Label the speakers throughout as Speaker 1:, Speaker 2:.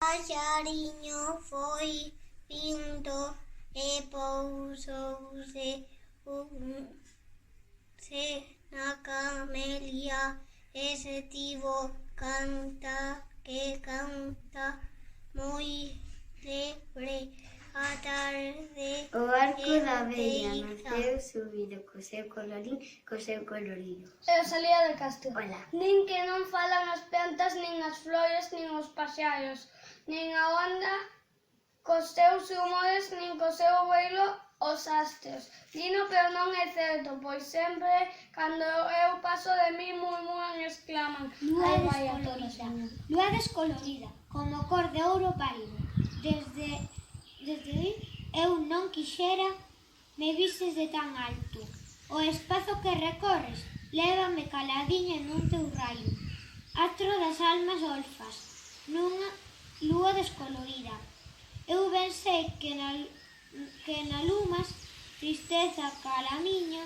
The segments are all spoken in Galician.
Speaker 1: Paxariño foi pinto e pousouse na camelia e se tivo canta moi lebre a tarde.
Speaker 2: O barco da vella naceu subido co seu colorín, co seu colorido.
Speaker 3: Eu salía de Castro.
Speaker 2: Hola.
Speaker 3: Nin que non falan as plantas, nin as flores, nin os paxaros, nin a onda cos seus humores, nin co seu vuelo os astros. Dino, pero non é certo, pois sempre, cando eu paso de mí, murmuran e exclaman.
Speaker 4: Lúa
Speaker 3: Ai, vai, a
Speaker 4: descolorida,
Speaker 3: todos.
Speaker 4: lúa descolorida, como cor de ouro pálido. Desde eu non quixera me vises de tan alto. O espazo que recorres lévame caladiña nun teu raio. Astro das almas olfas, nunha lúa descolorida. Eu ben sei que na lumas, tristeza cara miña,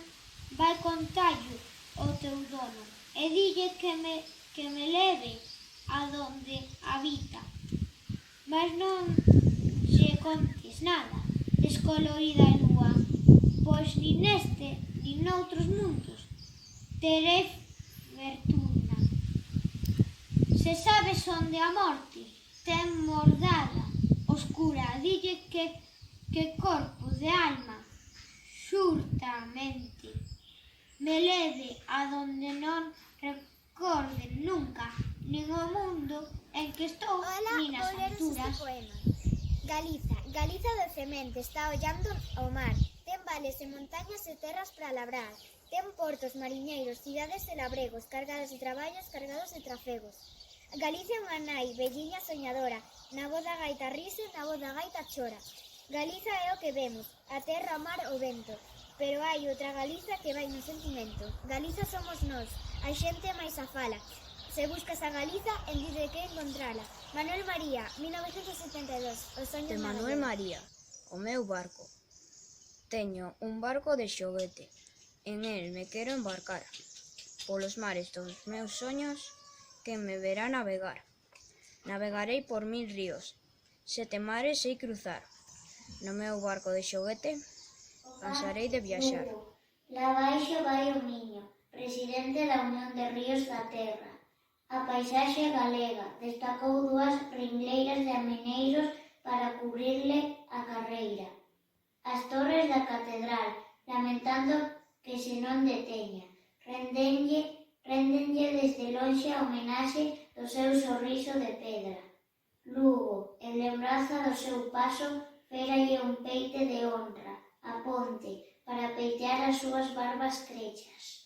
Speaker 4: vai contallo o teu dono e dille que me leve a donde habita. Mas non lle contes nada, descolorida lúa, pois nin neste, nin noutros mundos, terei fortuna. Se sabes onde a morte ten mordada oscura, dille que corpo de alma xurtamente me leve a donde non recorde nunca nin o mundo en que estou, nin as alturas.
Speaker 5: Galiza docemente está ollando ao mar. Ten vales e montañas e terras para labrar. Ten portos, mariñeiros, cidades e labregos, cargados de traballos, cargados de trafegos. Galicia é unha nai, velliña soñadora, na voz da gaita rise, na voz da gaita chora. Galiza é o que vemos, a terra, o mar, o vento. Pero hai outra Galiza que vai no sentimento. Galiza somos nós, a xente máis a fala. Se buscas a Galiza, en de que encontrala. Manuel María, 1972, o soño
Speaker 6: de Manuel María, o meu barco. Teño un barco de xoguete, en el me quero embarcar, polos mares dos meus soños que me verá navegar. Navegarei por 1000 ríos, 7 mares sei cruzar. No meu barco de xoguete cansarei de viaxar.
Speaker 1: Lá baixo vai o Miño, presidente da Unión de Ríos da Terra. A paisaxe galega destacou 2 ringleiras de ameneiros para cubrirle a carreira. As torres da catedral, lamentando que se non deteña, rendenlle desde lonxe a homenaxe do seu sorriso de pedra. Lugo, en lembranza do seu paso, féralle un peite de honra, a ponte, para peitear as súas barbas crechas.